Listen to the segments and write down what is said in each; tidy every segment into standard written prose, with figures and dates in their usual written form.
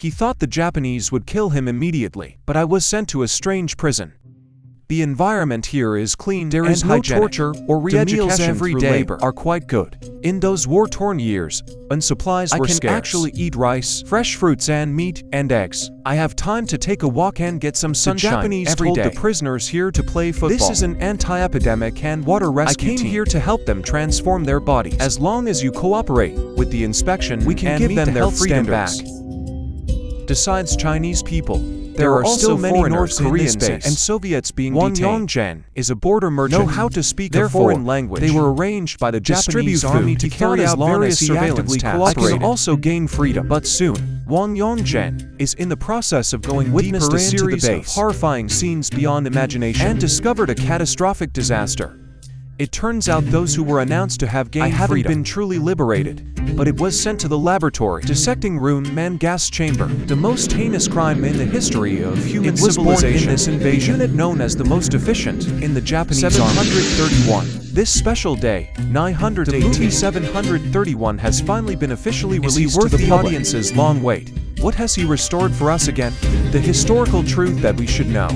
He thought the Japanese would kill him immediately, but I was sent to a strange prison. The environment here is clean, there is no torture or re-education every day labor are quite good. In those war-torn years, when supplies were scarce, I can actually eat rice, fresh fruits and meat, and eggs. I have time to take a walk and get some sunshine. The Japanese told the prisoners here to play football. This is an anti-epidemic and water rescue team. I came here to help them transform their bodies. As long as you cooperate with the inspection, we can give them their freedom back. Besides Chinese people, there are also many North Koreans and Soviets being detained. Wangyongjen is a border merchant know how to speak a foreign language. They were arranged by the Japanese army to carry out various surveillance tasks. I can also gain freedom, but soon, Wangyongjen is in the process of going witnessed a series of horrifying scenes beyond imagination and discovered a catastrophic disaster. It turns out those who were announced to have gained freedom been truly liberated, but it was sent to the laboratory, dissecting room and gas chamber, the most heinous crime in the history of human civilization. In this invasion, unit known as the most efficient in the Japanese 731. This special day, 918, the movie 731 has finally been officially released to the audience's long wait. What has he restored for us again? The historical truth that we should know.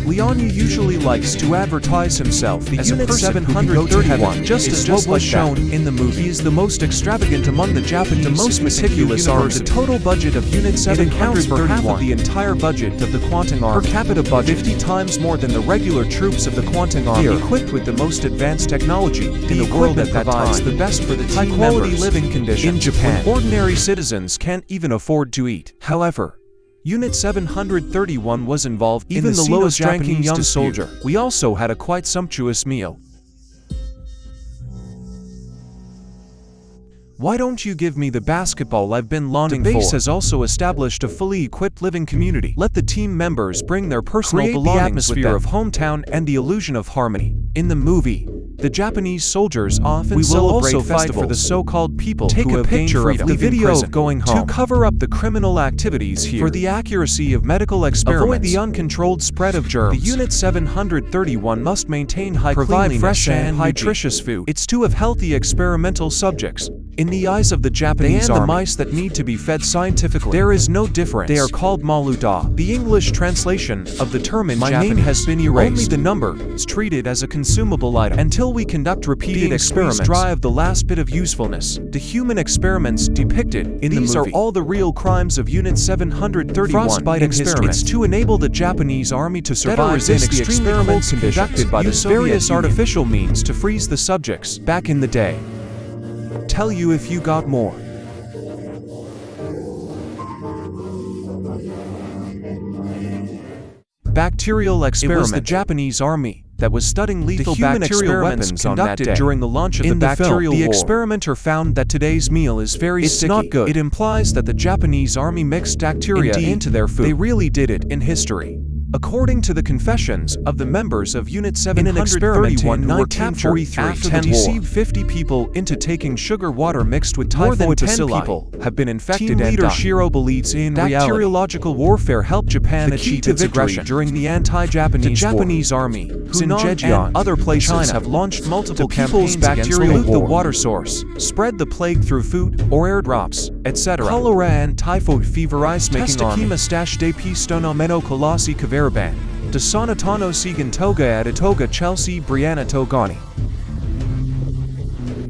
Lianyu usually likes to advertise himself as Unit 731, just as what was shown in the movie. He is the most extravagant among the Japanese, the most meticulous armed. The total budget of Unit 731 accounts for half of the entire budget of the Kwantung Army. Per capita budget 50 times more than the regular troops of the Kwantung Army. Equipped with the most advanced technology in the world at that time, the best for the high-quality living conditions in Japan. When ordinary citizens can't even afford to eat. However, Unit 731 was involved even in the lowest-ranking young soldier. We also had a quite sumptuous meal. Why don't you give me the basketball I've been longing for? The base has also established a fully equipped living community. Let the team members bring their personal belongings with them. The atmosphere of hometown and the illusion of harmony. In the movie, the Japanese soldiers often celebrate fight for the so-called people who have gained freedom. The video of going home to cover up the criminal activities here. For the accuracy of medical experiments, avoid the uncontrolled spread of germs. The Unit 731 must maintain high cleanliness, fresh and nutritious food. It's to have healthy experimental subjects. In the eyes of the Japanese army, the mice that need to be fed scientifically, there is no difference. They are called maluda. The English translation of the term in Japanese name has been erased. Only the number is treated as a consumable item. Until we conduct repeated experiments, drive the last bit of usefulness. The human experiments depicted in the movie. These are all the real crimes of Unit 731. Frostbite experiments. It's to enable the Japanese army to survive in extremely cold conditions conducted by the various artificial means to freeze the subjects back in the day. Tell you if you got more. Bacterial experiment. It was the Japanese army that was studying lethal bacterial weapons conducted during the launch of the bacterial war. The experimenter found that today's meal is very sticky. It's not good. It implies that the Japanese army mixed bacteria into their food. They really did it in history. According to the confessions of the members of Unit 731 who were captured after the deceived 50 people into taking sugar water mixed with typhoid bacilli. More than 10 people have been infected and died. Team leader Shiro believes in bacteriological warfare helped Japan achieve its aggression during the anti-Japanese war. The Japanese army, Xinjiang and other places have launched multiple campaigns against the water source, spread the plague through food or airdrops, etc. Cholera and typhoid fever ice-making army. Testakima stash de pistono meno colossi caveraban. De Sonatano Sigan Toga Adatoga Chelsea Brianna Togani.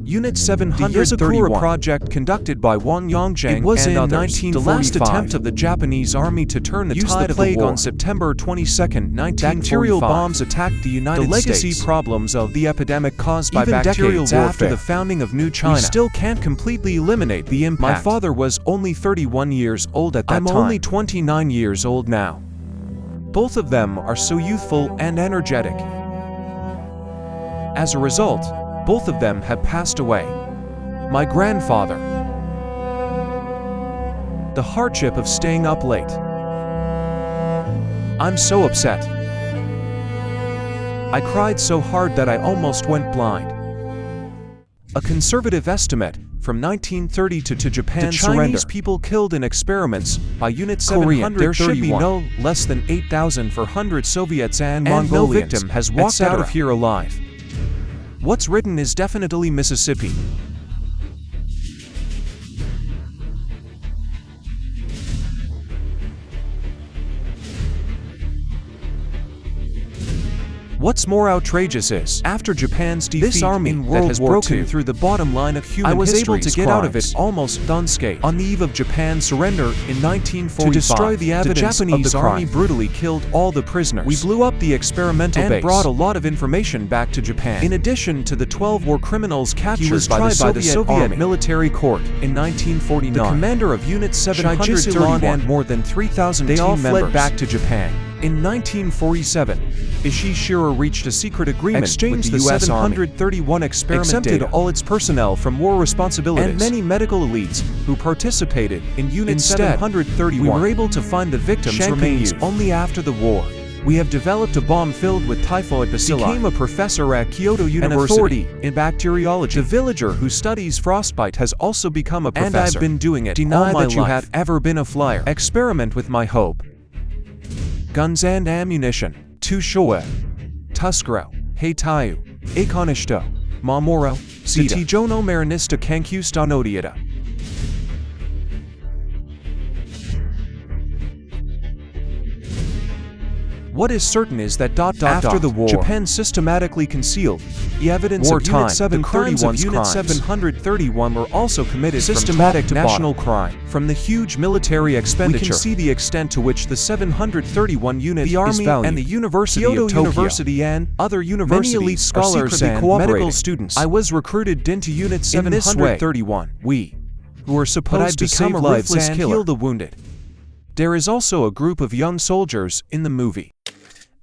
Unit 731. The project conducted by Wangyongjen and others. The last attempt of the Japanese army to turn the tide of the plague on September 22, 1945. Bacterial bombs attacked the United States. The legacy problems of the epidemic caused by bacterial warfare after the founding of New China. We still can't completely eliminate the impact. My father was only 31 years old at that time. I'm only 29 years old now. Both of them are so youthful and energetic. As a result, both of them have passed away. My grandfather. The hardship of staying up late. I'm so upset. I cried so hard that I almost went blind. A conservative estimate from 1930 to Japan's surrender. The Chinese people killed in experiments by Unit 731. There should be no less than 8,400 Soviets and Mongolians. No victim has walked out of here alive. What's written is definitely Mississippi. What's more outrageous is, after Japan's defeat this army in World that has War broken II through the bottom line of human I was history's able to get out of it crimes, almost unscathed. On the eve of Japan's surrender in 1945, to destroy the evidence Japanese of the army crime, brutally killed all the prisoners. We blew up the experimental and base brought a lot of information back to Japan. In addition to the 12 war criminals captured by the Soviet military court in 1949, the commander of Unit 731 and more than 3,000 they all fled back to Japan. In 1947, Ishishiro reached a secret agreement with the U.S. 731 experiment accepted all its personnel from war responsibilities and many medical elites who participated in Unit 731. We were able to find the victims' remains only after the war. We have developed a bomb filled with typhoid bacilli. Became a professor at Kyoto University, an authority in bacteriology. The villager who studies frostbite has also become a professor. And I've been doing it. Deny that you have ever been a flyer. Experiment with my hope. Guns and ammunition. Tushoe. Tuskro. Heitayu. Ekonishito. Mamoro. Satijono marinista kankusta nodiata. What is certain is that after the war, Japan systematically concealed the evidence of Unit 731's Unit 731 were also committed systematic national crime. From the huge military expenditure, we can see the extent to which the 731 unit, the Army and the University of Tokyo, University and other universities, many elite scholars and medical students. I was recruited into Unit 731. We, who were supposed to save lives and heal the wounded. There is also a group of young soldiers in the movie.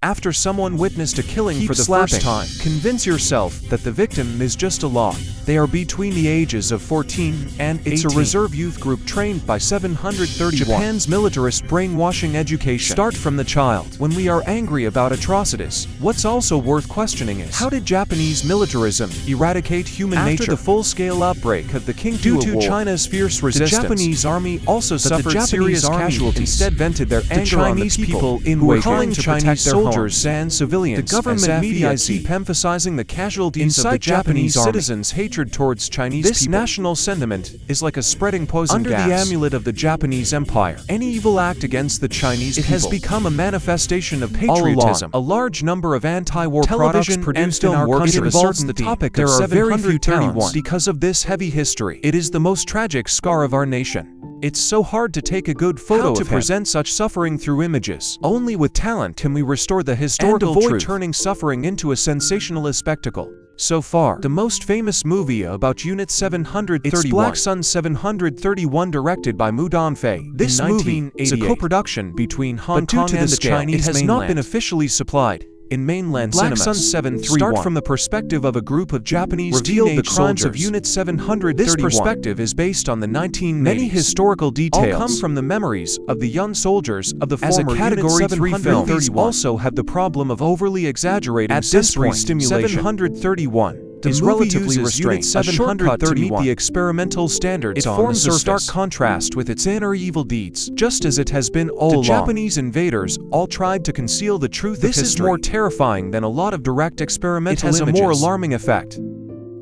After someone witnessed a killing for the first time, convince yourself that the victim is just a log. They are between the ages of 14 and 18. It's a reserve youth group trained by 731. Japan's militarist brainwashing education start from the child. When we are angry about atrocities, what's also worth questioning is, how did Japanese militarism eradicate human nature? After the full-scale outbreak of the Qingtu War, due to China's fierce resistance, the Japanese army also suffered serious casualties. Instead vented their anger on the people who were trying to protect their soldiers and civilians. The government media keep emphasizing the casualties of the Japanese citizens' hatred towards Chinese people. This national sentiment is like a spreading poison gas. Under the amulet of the Japanese Empire, any evil act against the Chinese people has become a manifestation of patriotism. A large number of anti-war television produced in our country involves the topic of 731. Because of this heavy history, it is the most tragic scar of our nation. It's so hard to take a good photo to present such suffering through images. Only with talent can we restore the historical truth and avoid turning suffering into a sensationalist spectacle. So far, the most famous movie about Unit 731. It's Black Sun 731, directed by Mu Donfei. This movie is a co-production between Hong Kong and the Chinese mainland. It has not been officially supplied in mainland cinemas. Black Sun 731 start from the perspective of a group of Japanese teenage the crimes soldiers of Unit 731. This perspective is based on the 1980s. Many historical details all come from the memories of the young soldiers of the former Unit 731. These also have the problem of overly exaggerating sensory stimulation. 731 is relatively restrained, a shortcut to meet the experimental standards. It forms a stark contrast with its inner evil deeds, just as it has been all along. The Japanese invaders all tried to conceal the truth of history. This is more terrifying than a lot of direct experimental images. It has a more alarming effect.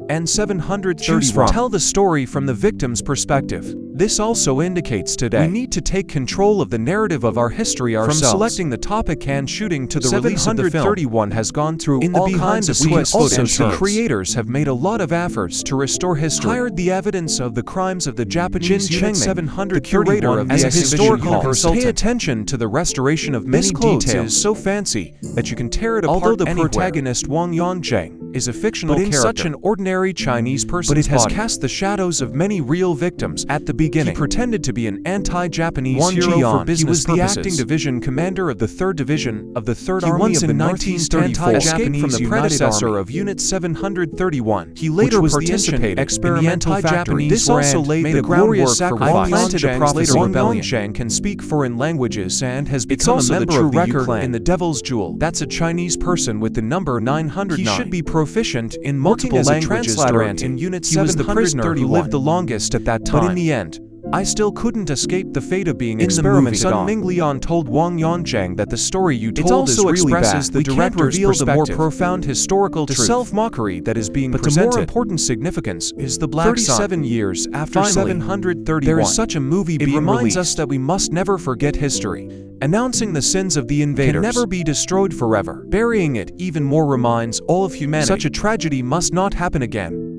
And 731 tell the story from the victim's perspective. This also indicates today we need to take control of the narrative of our history ourselves. From selecting the topic and shooting to the release of the film, 731 has gone through in all kinds of twists and turns. Creators have made a lot of efforts to restore history. Hired the evidence of the crimes of the Japanese Unit 731, the curator of as a historical consultant. Pay attention to the restoration of many details. So fancy that you can tear it apart. Although the protagonist Wang Yongzheng is a fictional character, such an ordinary Chinese person's it has cast the shadows of many real victims. At the beginning, he pretended to be an anti-Japanese hero for business He was purposes. The acting division commander of the 3rd Division of the 3rd Army of the Northeast escaped from the predecessor of Unit 731. He later participated in the anti-Japanese This also laid the groundwork for Wang Yongzheng's later rebellion. Wang can speak foreign languages and has become a member of the U-Clan in the Devil's Jewel. That's a Chinese person with the number 909. He should be proficient in multiple languages. In Unit 731, he was the prisoner who lived the longest at that time. But in the end, I still couldn't escape the fate of being experimented on. Sun Minglian told Wang Yongzheng that the story you told is really bad. The director revealed the more profound historical truth. The self-mockery that is being presented. But the more important significance is the Black Sun. 37 years after 731, there is such a movie being released. It reminds us that we must never forget history. announcing the sins of the invaders, can never be destroyed forever. Burying it even more reminds all of humanity such a tragedy must not happen again.